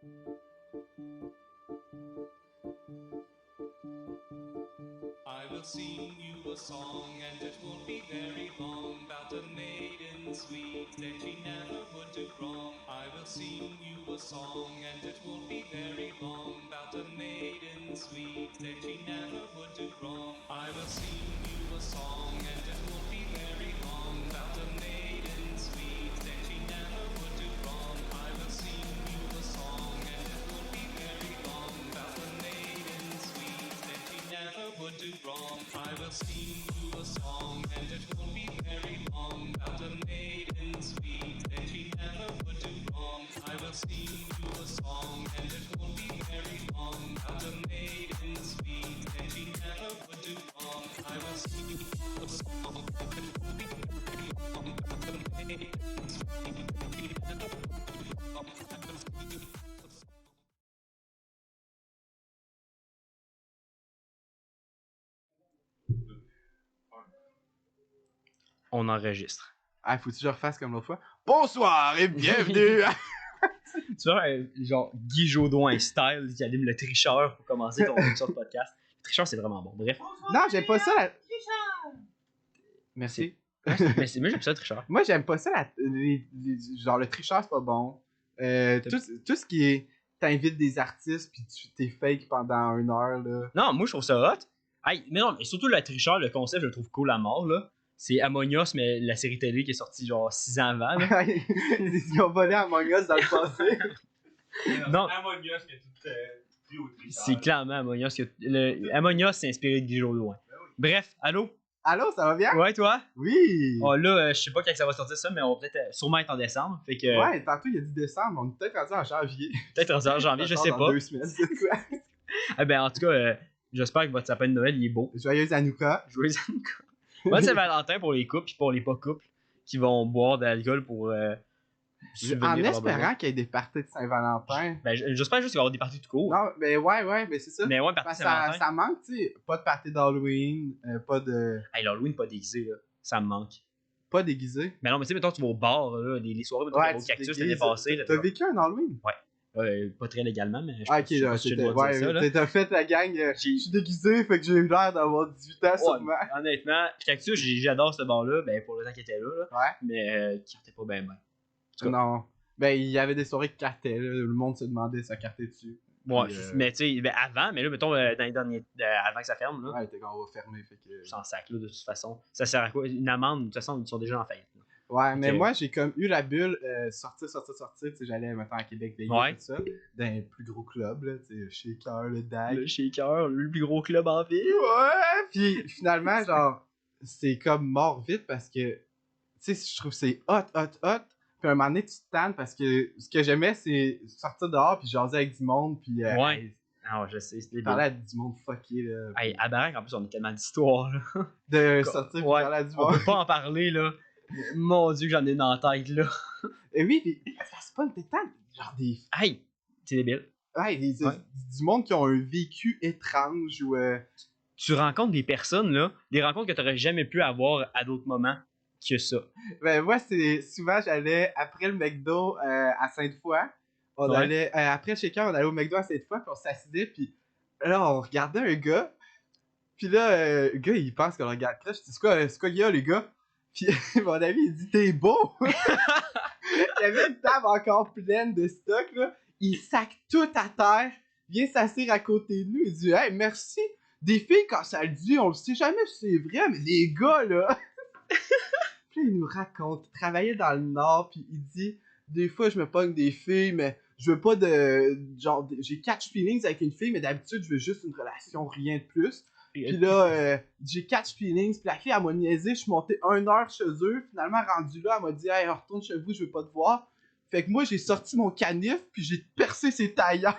I will sing you a song, and it won't be very long, about a maiden sweet, that she never would do wrong. I will sing you a song, and it won't be very long, about a maiden sweet, that she never would do wrong. I will sing you a song, and it won't be very long, about a maiden sweet, that she never would do wrong. I will sing you a song, and it won't be very long, about a maiden sweet, that she never would do wrong. I will sing you a song, and it won't be very long, about a maiden sweet, that she never would do wrong. I will sing you a song, and it won't be very long, about a maiden sweet, that she never would do wrong. I will sing you a song, and it won't be very long, about a maiden sweet, that she never would do wrong. I will sing you a song. On enregistre. Ah, faut-tu que je refasse comme l'autre fois? Bonsoir et bienvenue! Tu vois, genre Guy Jodoin style qui allume le tricheur pour commencer ton émission de podcast. Le tricheur, c'est vraiment bon. Bref. Non, j'aime pas ça la... Merci. Mais c'est, moi, j'aime ça, le tricheur. Moi, j'aime pas ça genre le tricheur, c'est pas bon. Tout ce qui est... T'invites des artistes pis tu t'es fake pendant 1 heure, là. Non, moi, je trouve ça hot. Hey, mais non, mais surtout le tricheur, le concept, je le trouve cool à mort, là. C'est Among Us, mais la série télé qui est sortie genre 6 ans avant, là. Ils ont volé Among Us dans le passé. Non. Among Us qui est tout dû au tricheur. C'est clairement Among Us. Among Us, c'est inspiré de Guy Jodoin. Bref, allô? Allô, ça va bien? Ouais, toi? Oui! Oh, là, je sais pas quand ça va sortir ça, mais on va peut-être sûrement être en décembre. Fait que. Ouais, tantôt il a dit décembre, on est peut-être rendu en janvier. Peut-être en janvier, je sais Dans pas. 2 semaines, c'est quoi? Ah ben, en tout cas, j'espère que votre sapin de Noël, il est beau. Joyeuse Hanouka. Joyeux Hanouka. Moi, c'est Valentin pour les couples puis pour les pas couples qui vont boire de l'alcool pour. subvenir En à leurs espérant besoins. qu'il y ait des parties de Saint-Valentin. Ben, j'espère juste qu'il va y avoir des parties tout court. Non, mais ouais, mais c'est ça. Mais ouais, Parce partie que ça, Saint-Valentin. ça manque, tu sais. Pas de party d'Halloween, pas de. Hey, l'Halloween pas déguisé, là. Ça me manque. Pas déguisé. Mais non, mais tu sais, mettons, tu vas au bar, là, les soirées, mettons, Ouais, au tu cactus déguises. l'année passée. Là, T'as vécu un Halloween? pas très légalement, mais je Ah, pense ok, je sais là, pas si j'ai c'était. le droit de dire ça, là. Ouais, t'as fait la gang. Je suis déguisé, fait que j'ai eu l'air d'avoir 18 ans, Ouais, sûrement. honnêtement, cactus, j'adore ce bar-là, ben, pour le temps qu'il était là, Ouais. mais qui était pas bien. cas. Non. Ben, il y avait des soirées qui cartaient, là. Le monde se demandait ça cartait dessus. Ouais, Puis, mais tu sais, ben, avant, mais là, mettons, dans les derniers. Avant que ça ferme, là. Ouais, t'es quand on va fermer, fait que. Je s'en sac, là, de toute façon. Ça sert à quoi? Une amende, de toute façon, ils sont déjà en faillite. Là. Ouais, mais Ok. moi, j'ai comme eu la bulle sortir. Tu sais, j'allais maintenant à Québec veiller Ouais. tout ça. Dans un plus gros club, là. Tu sais, Shaker, le DAG. Le shaker, le plus gros club en ville. Ouais! Puis finalement, genre, c'est comme mort vite parce que, tu sais, je trouve que c'est hot. Puis à un moment donné, tu te tannes parce que ce que j'aimais, c'est sortir dehors puis jaser avec du monde. Puis Ouais. Ah, je sais, c'est parler à du monde fucké, là. Hey, à Barack, en plus, on a tellement d'histoires, là. De sortir puis Ouais. parler à du On monde. peut pas en parler, là. Mon Dieu, que j'en ai dans la tête, là. Et oui, puis ça se passe t'es tannes. Genre des. Hey, c'est débile. Ouais, Ouais. du monde qui ont un vécu étrange ou. Tu rencontres des personnes, là, des rencontres que t'aurais jamais pu avoir à d'autres moments que ça. Ben, moi, c'est souvent, j'allais après le McDo à Sainte-Foy. On Ouais. allait, après le shaker, on allait au McDo à Sainte-Foy, puis on s'assisait, puis là, on regardait un gars. Puis là, le gars, il pense qu'on le regarde crush. Je dis, c'est quoi, il y a, les gars? Puis mon ami, il dit, t'es beau! Il y avait une table encore pleine de stock, là. Il sac tout à terre, vient s'asseoir à côté de nous. Il dit, hey, merci! Des filles, quand ça le dit, on le sait jamais si c'est vrai, mais les gars, là. Puis là, il nous raconte, il travaillait dans le Nord, puis il dit, des fois, je me pogne des filles, mais je veux pas de. Genre, j'ai catch feelings avec une fille, mais d'habitude, je veux juste une relation, rien de plus. Puis là, j'ai catch feelings, puis la fille, elle m'a niaisé, je suis monté 1 heure chez eux, finalement, rendu là, elle m'a dit, hey, retourne chez vous, je veux pas te voir. Fait que moi, j'ai sorti mon canif, puis j'ai percé ses tailleurs.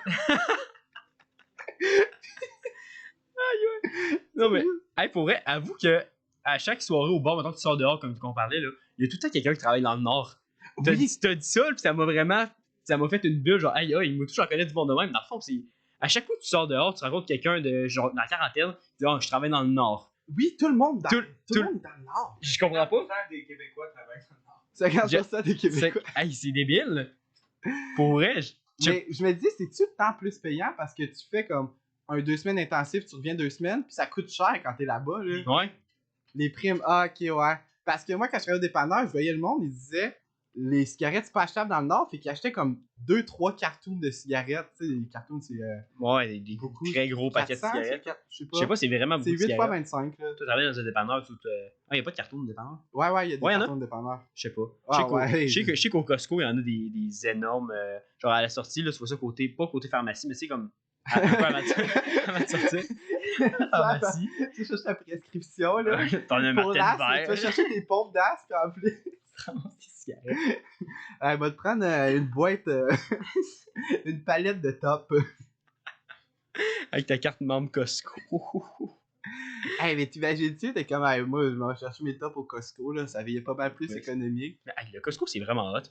Non, mais, hey, pour vrai, avoue que à chaque soirée au bar, maintenant que tu sors dehors, comme on parlait, là, il y a tout le temps quelqu'un qui travaille dans le Nord. T'as Oui. dit ça, puis ça m'a vraiment. Ça m'a fait une bulle, genre, hey, il m'a toujours reconnaître du monde de même. Dans le fond, c'est. À chaque fois que tu sors dehors, tu rencontres quelqu'un de genre dans la quarantaine, tu dis, oh, je travaille dans le Nord. Oui, tout le monde dans, Tout- tout le monde est dans le Nord. Je comprends pas. 50% des Québécois travaillent dans le Nord. 50% des Québécois. Hey, c'est débile. Pour vrai, Mais je me dis, c'est-tu le temps plus payant parce que tu fais comme 2 semaines intensif, tu reviens 2 semaines, puis ça coûte cher quand t'es là-bas, là. Ouais. Les primes, ah, ok, ouais. Parce que moi, quand je travaillais au dépanneur, je voyais le monde, ils disaient les cigarettes, c'est pas achetable dans le Nord, fait qu'ils achetaient comme 2-3 cartons de cigarettes. Tu sais, les cartons, c'est Ouais, des beaucoup. très gros paquets de 400, cigarettes. je Je sais pas, c'est vraiment beaucoup C'est de 8 fois cigarettes. 25, là. Toi, travailles dans un dépanneur, tout. Ah, y'a pas de carton de dépanneur? Ouais, il y a des Ouais, y'en a? cartons de dépanneur. Je sais pas. Ah, Je sais qu'au Costco, il y en a des énormes. Genre à la sortie, là, tu vois ça côté, pas côté pharmacie, mais c'est comme. Un peu avant de sortir. Pharmacie. Tu cherches ta prescription, là. T'en as un Pour l'as, Martin tu vas chercher des pompes d'as, puis en plus. Elle va te prendre une boîte, une palette de top. Avec ta carte membre Costco. Hey, mais t'imagines-tu, t'es comme, hey, moi, je vais chercher mes tops au Costco, là, ça veillait pas mal plus Ouais. économique. Mais, hey, le Costco, c'est vraiment hot.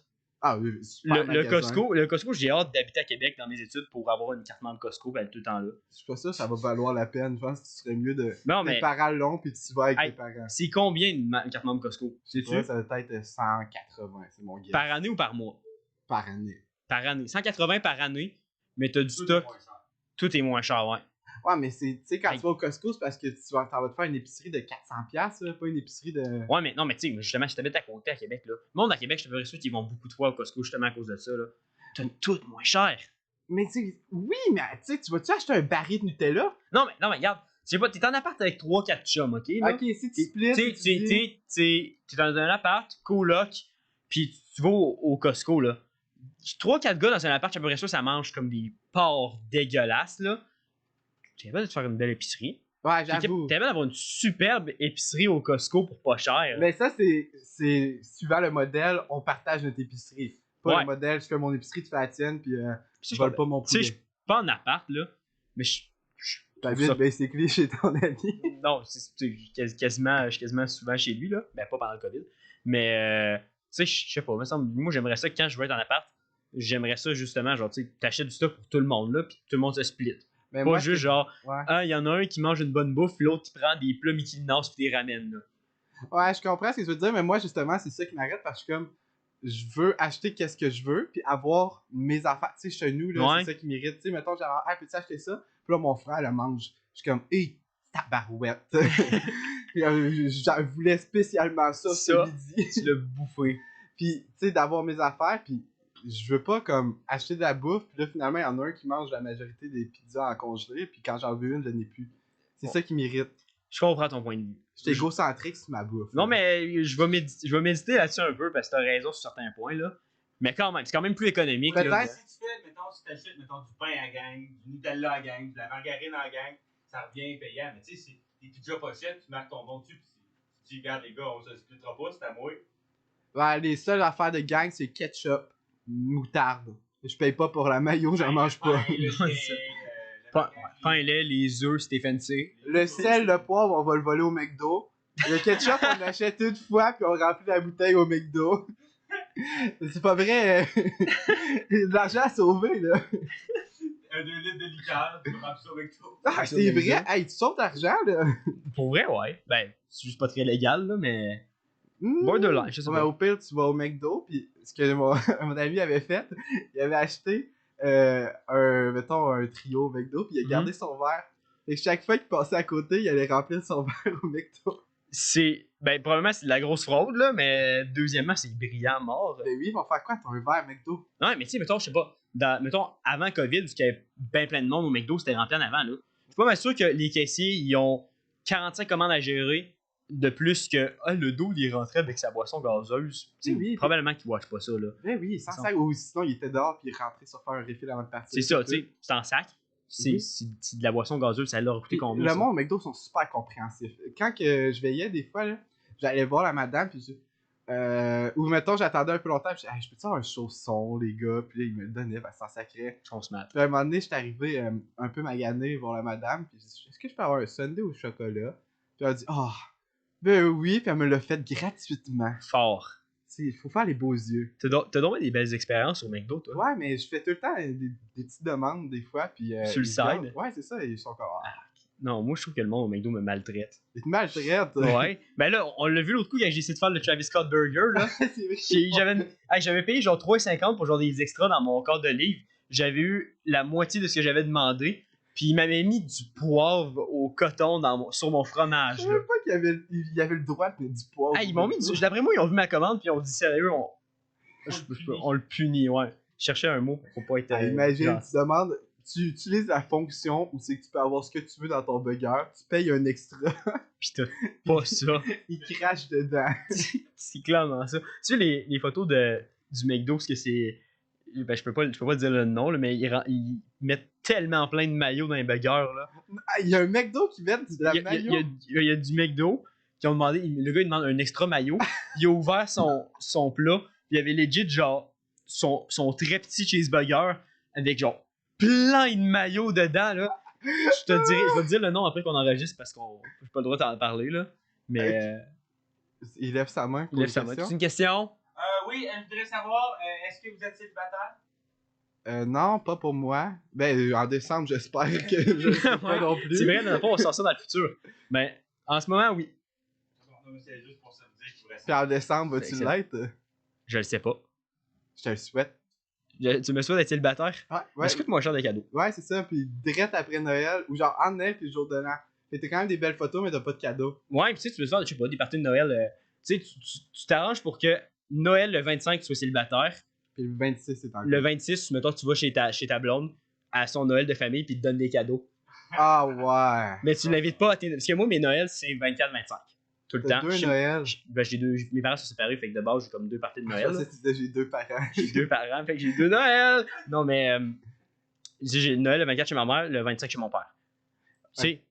Ah oui, super Le Costco, j'ai hâte d'habiter à Québec dans mes études pour avoir une carte membre Costco et être tout le temps là. Je suis pas sûr que ça va valoir la peine. Je pense que ce serait mieux de Non, tes mais parents longs puis tu vas avec Hey, tes parents. c'est combien une carte membre Costco? Sais-tu? Ouais, ça va être 180, c'est mon guess. Par année ou par mois? Par année. Par année. 180 par année, mais t'as du stock. Tout est moins cher, ouais. Ouais, mais c'est, tu sais, quand Hey. tu vas au Costco, c'est parce que t'en vas te faire une épicerie de 400$, là, pas une épicerie de. Ouais, mais non, mais tu sais, justement, je t'habite à côté à Québec, là. Le monde à Québec, je te ferais sûr qu'ils vont beaucoup de fois au Costco, justement, à cause de ça, là. T'as tout moins cher. Mais tu sais, oui, mais tu sais, tu vas-tu acheter un baril de Nutella? Non, mais regarde, tu sais pas, t'es en appart avec 3-4 chums, ok? Là? Ok, si tu splits. T'es dans un appart, coloc, pis tu vas au Costco, là. 3-4 gars dans un appart, à peu près sûr, ça mange comme des porcs dégueulasses, là. T'es capable de te faire une belle épicerie. Ouais, T'es j'avoue. capable d'avoir une superbe épicerie au Costco pour pas cher. Mais ça, c'est suivant le modèle, on partage notre épicerie. Pas Ouais. le modèle, je fais mon épicerie, tu fais la tienne, puis Puis je vole pas mon Tu sais, je poulet. suis pas en appart, là, mais je trouve T'habites ça- basically chez ton ami. Non, je suis quasiment souvent chez lui, là. Ben, pas pendant le COVID. Mais, tu sais, je sais pas, me semble, moi, j'aimerais ça que quand je vais être en appart, j'aimerais ça, justement, genre, tu sais, t'achètes du stock pour tout le monde, là, pis tout le monde se split. Mais Pas moi, juste, genre, Ouais. ah, il y en a un qui mange une bonne bouffe, l'autre qui prend des plats Mickey Mouse pis les ramène, là. Ouais, je comprends ce que tu veux dire, mais moi, justement, c'est ça qui m'arrête parce que comme je veux acheter qu'est-ce que je veux, puis avoir mes affaires. Tu sais, chez nous, là, Ouais. c'est ça qui m'irrite. Tu sais, mettons, genre, hey, peux-tu acheter ça? Puis là, mon frère le mange. Je suis comme, hé, tabarouette. Puis, je voulais spécialement ça ce Ça. midi. Tu l'as bouffé. Puis, tu sais, d'avoir mes affaires, puis je veux pas, comme, acheter de la bouffe, puis là, finalement, il y en a un qui mange la majorité des pizzas en congelé, puis quand j'en veux une, je n'ai plus. C'est Bon. ça qui m'irrite. Je comprends ton point de vue. J'étais égocentrique sur ma bouffe. Non, mais je vais méditer là-dessus un peu parce que t'as raison sur certains points, là. Mais quand même, c'est quand même plus économique, là. Peut-être. Si tu fais, mettons, si t'achètes, mettons, du pain à gang, du Nutella à gang, de la margarine à gang, ça revient payant. Mais tu sais, c'est des pizzas pochettes, tu marques ton bon dessus, puis tu dis, regarde les gars, on se splittera pas, c'est à moi. Ouais, les seules affaires de gang, c'est ketchup, moutarde. Je paye pas pour la mayo, j'en mange pas. Pain, lait, les œufs, Stephen C. Le sel, le poivre, on va le voler au McDo. Le ketchup, on l'achète une fois, puis on remplit la bouteille au McDo. C'est pas vrai. De l'argent à sauver, là. Un 2 litres de liqueur, tu remplis ça avec tout. Ah, c'est vrai. Hey, tu sauves de l'argent, là. Pour vrai, ouais. Ben, c'est juste pas très légal, là, mais. Mmh. Borderline, je sais Ouais, pas. au pire, tu vas au McDo, puis ce que mon ami avait fait, il avait acheté mettons, un trio au McDo, puis il a gardé son verre. Et chaque fois qu'il passait à côté, il allait remplir son verre au McDo. C'est. Ben, probablement, c'est de la grosse fraude, là, mais deuxièmement, c'est brillant mort. Ben oui, ils vont faire quoi? T'as un verre McDo? Ouais, mais tu sais, mettons, je sais pas. Mettons, avant COVID, parce qu'il y avait ben plein de monde au McDo, c'était rempli en avant, là. Je suis pas mal sûr que les caissiers, ils ont 45 commandes à gérer de plus que. Ah, le dos, il est rentré avec sa boisson gazeuse. Tu sais, Oui, probablement qu'ils watchent pas ça, là. Ben oui, sans sac. Ou sinon, il était dehors, puis il rentrait sur faire un refill avant de partir. C'est ça, tu sais, c'est en sac. C'est Oui. c'est de la boisson gazeuse, ça leur a coûté Puis, combien? le ça? monde au McDo sont super compréhensifs. Quand que je veillais, des fois, là, j'allais voir la madame, puis ou mettons, j'attendais un peu longtemps, puis je disais, hey, je peux-tu avoir un chausson, les gars? Puis là, ils me le donnaient, parce que ça sacrait. On se mate. Puis à un moment donné, j'étais arrivé un peu magané voir la madame, puis j'ai dit, est-ce que je peux avoir un sundae au chocolat? Puis elle a dit, ah, ben oui, puis elle me l'a fait gratuitement. Fort. Il faut faire les beaux yeux. T'as donc des belles expériences au McDo, toi? Ouais, mais je fais tout le temps des petites demandes, des fois, puis... Sur le ils side? regardent. Ouais, c'est ça, ils sont comme, ah, Non, moi, je trouve que le monde au McDo me maltraite. ils te maltraitent. Ouais. Ben là, on l'a vu l'autre coup quand j'ai essayé de faire le Travis Scott Burger, là. C'est vrai. J'avais payé genre 3,50 pour genre des extras dans mon cadre de livre. j'avais eu la moitié de ce que j'avais demandé. Puis il m'avait mis du poivre au coton sur mon fromage. Je Là. savais pas qu'il y avait le droit de mettre du poivre. Ah, ils m'ont mis d'après moi, ils ont vu ma commande, puis ils ont dit sérieux, on le punit, ouais. Je cherchais un mot pour pas être. Imagine, genre- tu demandes, tu utilises la fonction où c'est que tu peux avoir ce que tu veux dans ton burger, tu payes un extra, Pis t'as pas ça. il crache dedans. C'est clairement ça. Tu sais, les photos du McDo, parce que c'est. Ben, je peux pas dire le nom, là, mais ils mettent tellement plein de maillots dans les burgers. Là. Ah, il y a un McDo qui met de la Il maillot. y a du McDo qui ont demandé. Le gars, il demande un extra maillot. Il a ouvert son plat. Puis il y avait legit, genre, son très petit cheeseburger avec, genre, plein de maillots dedans. Là. Je vais te dire le nom après qu'on enregistre parce qu'on j'ai pas le droit d'en parler. Là. Mais. Il lève sa main. Il lève sa main. C'est une question? Oui, je voudrais savoir, est-ce que vous êtes célibataire? Non, pas pour moi. Ben, en décembre, j'espère que je sais pas Ouais, non plus. C'est vrai, dans le fond, on sort ça dans le futur. Mais en ce moment, oui. Non, mais c'est juste pour ça me dire que je voudrais Puis savoir. en décembre, vas-tu Excellent. l'être? Je le sais pas. Je te le souhaite. Tu me souhaites d'être célibataire? Ouais, Mais ça coûte moins cher des cadeaux. ouais, c'est ça. Puis direct après Noël, ou genre en Noël puis le jour de l'an. Fait que t'as quand même des belles photos, mais t'as pas de cadeaux. Ouais, pis tu sais, tu peux faire, je sais pas, des parties de Noël. Tu sais, tu t'arranges pour que Noël, le 25, tu sois célibataire. Puis le 26, c'est encore. Le 26, mettons, tu vas chez ta blonde à son Noël de famille puis il te donne des cadeaux. Ah ouais. Mais tu l'invites pas à tes. Parce que moi, mes Noëls, c'est 24-25. Tout le T'as temps. deux J'ai- Noël. Ben, j'ai deux. Mes parents sont séparés, fait que de base, j'ai comme deux parties de Noël. Je là. sais que tu disais, j'ai deux parents. J'ai deux parents, fait que j'ai deux Noël. Non, mais j'ai le Noël le 24 chez ma mère, le 25 chez mon père. Tu sais,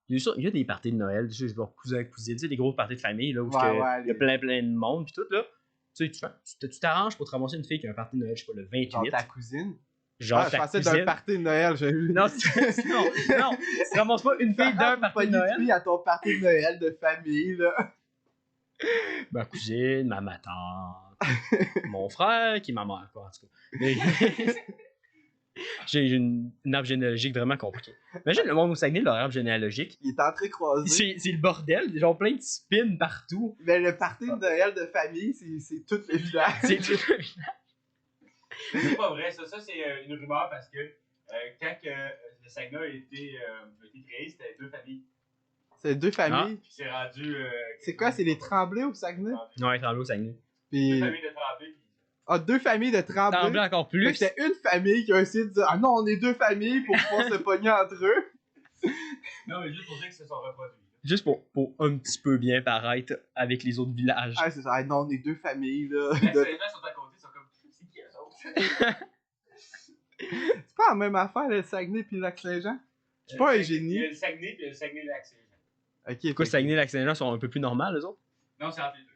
il y a des parties de Noël, tu sais, je vais cousin, cousine, tu sais, des grosses parties de famille, là, où Ouais, que ouais, il y a les- plein de monde, pis tout, là. Tu sais, tu t'arranges pour te ramasser une fille qui a un party de Noël, je sais pas, le 28. Genre ta cousine. Genre Ah, je ta pensais cousine. d'un party de Noël. J'ai vu. Non, non, tu te ramasses pas une fille d'un party de Noël. à ton party de Noël de famille, là. Ma cousine, ma tante, mon frère, qui est ma mère, quoi, en tout cas. Mais- j'ai une arbre généalogique vraiment compliquée. Imagine le monde au Saguenay, leur arbre généalogique. Il est entré croisé. C'est le bordel, genre plein de spins partout. Mais le party de Noël de famille, c'est tout le village. C'est tout le C'est pas vrai, ça c'est une rumeur parce que quand le Saguenay a été créé, c'était deux familles. C'est deux familles. Puis c'est rendu. C'est quoi, c'est les Tremblay au Saguenay? Ouais, Tremblay au Saguenay. Deux Puis... familles de Tremblay. Puis... Ah, deux familles de Tremblay Tremblay. encore Fait que plus. c'était une famille qui a essayé de dire ah non, on est deux familles pour pouvoir se pogner entre eux. Non, mais juste pour dire qu'ils se sont reproduits. Juste pour un petit peu bien paraître avec les autres villages. Ah, c'est ça. Ah, non, on est deux familles, là. Les De- gens sont à côté, ils sont comme. C'est qui eux autres? C'est pas la même affaire, le Saguenay puis le Lac-Saint-Jean? Je suis pas un Il y a génie. le Saguenay puis le Saguenay-Lac-Saint-Jean. Ok, Pourquoi fait- Saguenay-Lac-Saint-Jean sont un peu plus normales, eux autres? Non, c'est entre les deux.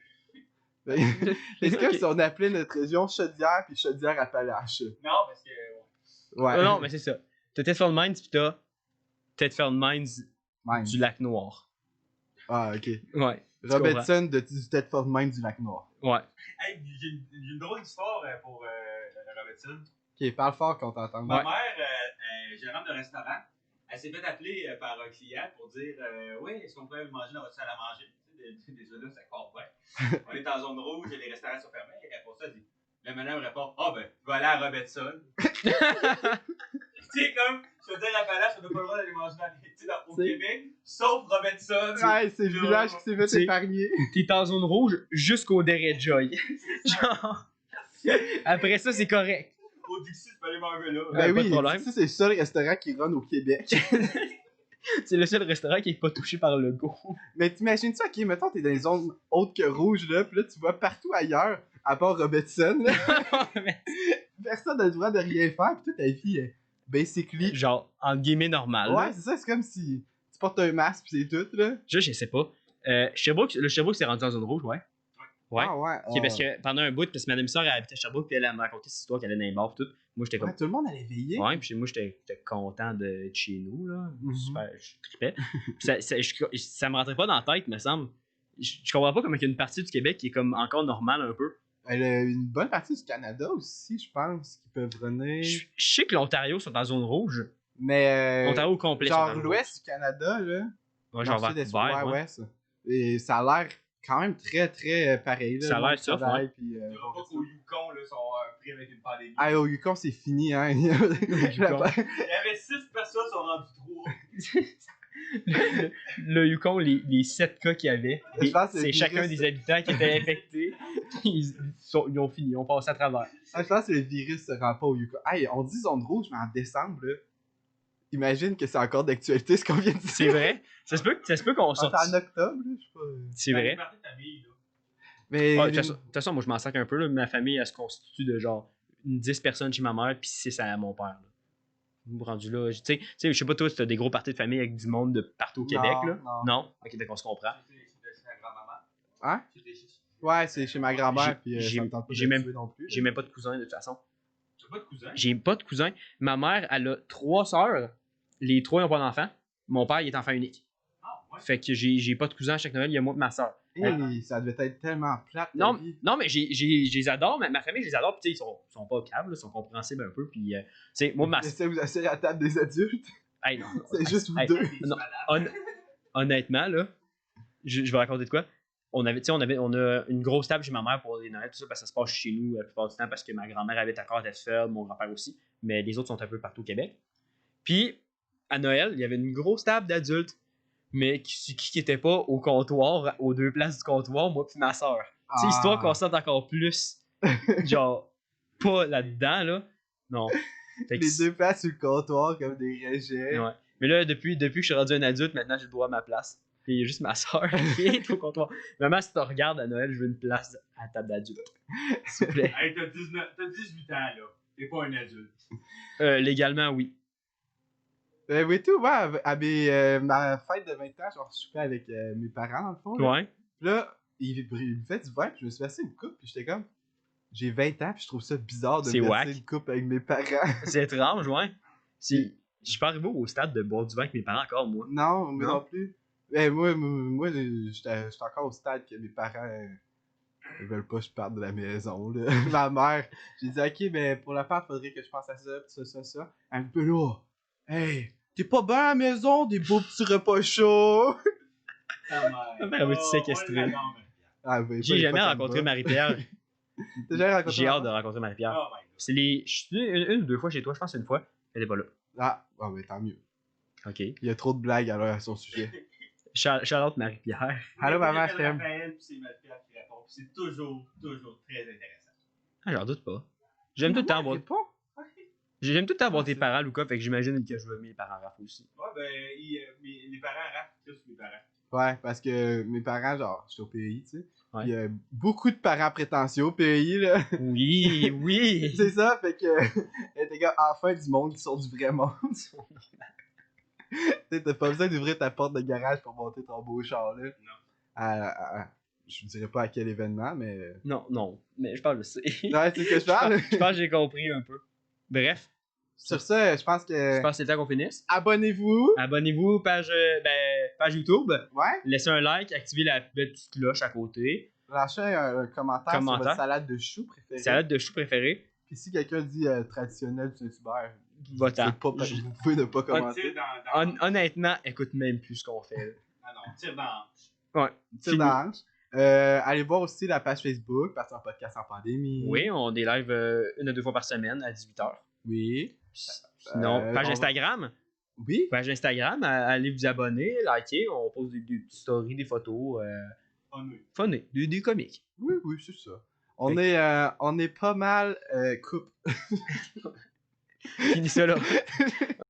Est-ce que Ok. si on appelait notre région Chaudière puis Chaudière-Appalaches? Non, parce que. Ouais. Non, mais c'est ça. T'as Thetford Mines pis t'as Thetford Mines Mine. du lac Noir. Ah, ok. Ouais. tu Robinson du Thetford Mines du Lac-Nord. comprends? Ouais. Hey, j'ai une drôle d'histoire pour Robertson. Ok, parle fort qu'on t'entend. Ma mère, gérante de restaurant, elle s'est fait appeler par un client pour dire oui, est-ce qu'on pourrait manger dans votre salle à manger? Désolé, ça part bien. On est en zone rouge et les restaurants sont fermés. Elle répond ça, elle dit. Le madame répond ah ben, je vais aller à Robertson. Tu sais, comme, je veux dire, à Palace, on n'a pas le droit d'aller manger au C'est- Québec, sauf Robertson. Ouais, c'est le village qui s'est fait C'est- épargner. T'es en zone rouge jusqu'au Derek Joy. Genre. Après ça, c'est correct. Au Dixie, tu peux aller manger là. Ouais, Ben pas oui, de problème. ça c'est le seul restaurant qui run au Québec. C'est le seul restaurant qui est pas touché par le go. Mais t'imagines-tu, ok, mettons t'es dans les zones autres que rouges, là, pis là tu vois partout ailleurs, à part Robertson, là, personne n'a le droit de rien faire, pis toute ta vie est basically... Genre, entre guillemets, normal. Ouais, là. c'est ça, c'est comme si tu portes un masque pis c'est tout, là. Je sais pas. Le Sherbrooke s'est rendu en zone rouge, ouais. Ouais. Ah ouais. Ok, parce que pendant un bout, parce que madame soeur elle habitait à Sherbrooke, puis elle m'a raconté cette histoire qu'elle allait dans les bars, tout. Moi, j'étais comme. Ouais, tout le monde allait veiller. Ouais, puis moi, j'étais content de chez nous, là. Mhm. Super, je trippais. Puis ça me rentrait pas dans la tête, me semble. Je comprends pas comment il y a une partie du Québec qui est comme encore normale un peu. Elle a une bonne partie du Canada aussi, je pense, qui peuvent venir. Je sais que l'Ontario sont en zone rouge. Mais. L'Ontario au complet. sont en Genre zone l'ouest du Canada, là. rouge. Ouais, genre Nord, sud, est, vert. ouais, Ouais. ouais, ça. Et ça a l'air quand même très, très pareil, là. Ça a l'air Le tough, travail, ouais. puis, Il n'y aura pas qu'au Yukon, là, sont pris avec une pandémie. Ah, au Yukon, c'est fini, hein. Yukon. Il y avait 6 personnes, sont rendues 3. Le Yukon, les 7 cas qu'il y avait, Je pense que c'est le chacun virus- des habitants qui étaient infectés. Ils ont fini, ils ont passé à travers. Ah, je pense que le virus se rend pas au Yukon. Hey, on dit zone rouge, mais en décembre, là. Imagine que c'est encore d'actualité ce qu'on vient de dire. C'est vrai. Ça se peut qu'on On est sorte. en octobre, là, je sais pas. C'est vrai. Une partie de famille, là. Mais. Ah, de toute façon, moi je m'en sac un peu. Là. Ma famille, elle se constitue de genre 10 personnes chez ma mère, puis 6 à mon père. Là. Rendu là, tu sais, je sais pas toi si t'as des gros parties de famille avec du monde de partout au Québec. Là. non. Ok, donc on se comprend. C'était chez ma grand-maman. Hein? C'était chez... Ouais, c'est chez ma grand-mère, puis j'ai- ça me tente pas j'ai de même- tuer non plus. J'ai même pas de cousin de toute façon. T'as pas de cousin? J'ai pas de cousin. Ma mère, elle a 3 sœurs. Les 3 n'ont pas d'enfants. Mon père, il est enfant unique. Ah, ouais. Fait que j'ai pas de cousin à chaque Noël, il y a moi et ma sœur. Et ça devait être tellement plate. ta Non, vie. non, mais je les adore, ma famille, je les adore, puis tu sais, ils sont pas câbles, ils sont compréhensibles un peu, puis tu sais, moi, ma Laissez vous asseoir à la table des adultes. hey, non, C'est juste vous hey, deux. non, honnêtement, là, je vais raconter de quoi. On a une grosse table chez ma mère pour les Noëls, tout ça, parce que ça se passe chez nous la plupart du temps, parce que ma grand-mère habite à Cartesfeld, mon grand-père aussi, mais les autres sont un peu partout au Québec. Puis, à Noël, il y avait une grosse table d'adultes, mais qui était pas au comptoir, aux 2 places du comptoir, moi puis ma soeur. Tu sais, histoire qu'on sente encore plus, genre, pas là-dedans, là. Non. Fait que Les 2 places sur le comptoir comme des rejets. Ouais. Mais là, depuis que je suis rendu un adulte, maintenant, j'ai le droit à ma place. Puis il y a juste ma soeur qui est au comptoir. Maman, si tu regardes à Noël, je veux une place à la table d'adulte. S'il vous plaît. Hey, t'as 18 ans, là. T'es pas un adulte. Légalement, oui. Oui, tout, ouais, ma fête de 20 ans, genre, je suis avec mes parents, dans le fond. Là. Ouais. Puis là, il me fait du vin, puis je me suis versé une coupe, puis j'étais comme, j'ai 20 ans, puis je trouve ça bizarre de C'est me verser whack. une coupe avec mes parents. C'est étrange, ouais. Je suis pas arrivé au stade de boire du vin avec mes parents encore, moi. Non, mais Non. non plus. Mais moi j'étais encore au stade que mes parents ils veulent pas que je parte de la maison, là. Ma mère, j'ai dit, ok, mais pour la part, faudrait que je pense à ça, pis ça. Elle me dit, là, hey, t'es pas bien à la maison, des beaux petits repas chauds. Ta mère, elle veut te séquestrer. Ah, ben, J'ai pas- jamais pas rencontré comme moi. Marie-Pierre. T'as jamais rencontré J'ai ma hâte de mère? rencontrer Marie-Pierre. Oh my god. C'est je suis une ou 2 fois chez toi, je pense une fois. Elle est pas là. Ah, ben tant mieux. Ok. Il y a trop de blagues alors à son sujet. Charlotte Marie-Pierre. Allô, maman, Il je appelle t'aime. Raphaël, puis c'est Marie-Pierre qui répond. Puis c'est toujours très intéressant. Ah, j'en doute pas. J'aime tout le temps voir. Réponds. J'aime tout le temps voir Ah, tes c'est- parents, Lucas, fait que j'imagine que je veux mes parents Raph aussi. Ouais, ben, les parents rappent tous mes parents. Ouais, parce que mes parents, genre, j'étais au pays, tu sais. Ouais. Puis beaucoup de parents prétentieux au pays, là. Oui, oui. C'est ça, fait que t'es comme enfin du monde qui sort du vrai monde. Tu sais, t'as pas besoin d'ouvrir ta porte de garage pour monter ton beau char là. Non. Je vous dirais pas à quel événement, mais. Non, mais je parle de ça. Ouais, c'est ce que je parle. Je pense que j'ai compris un peu. Bref, Sur ça, je pense je que. pense que c'est le temps qu'on finisse. Abonnez-vous! Abonnez-vous, page YouTube. Ouais! Laissez un like, activez la petite cloche à côté. Lâchez un commentaire sur Commentaire. votre salade de choux préférée. Salade de choux préférée. Puis si quelqu'un dit traditionnel du Saint-Hubert, Votant. vous pouvez ne pas commenter. Tire dans Honnêtement, écoute même plus ce qu'on fait. là. Ah non, tire dans la hanche. Ouais. C'est Fini. d'ange. Allez voir aussi la page Facebook, parce qu'un podcast en pandémie. Oui, on des lives 1 à 2 fois par semaine à 18h. Oui. Sinon, page on va- Instagram. Oui. Page Instagram, allez vous abonner, liker. On pose des petites stories, des photos. Oh, oui. Funny, des comiques. Oui, c'est ça. On est pas mal coupe. Finis ça là.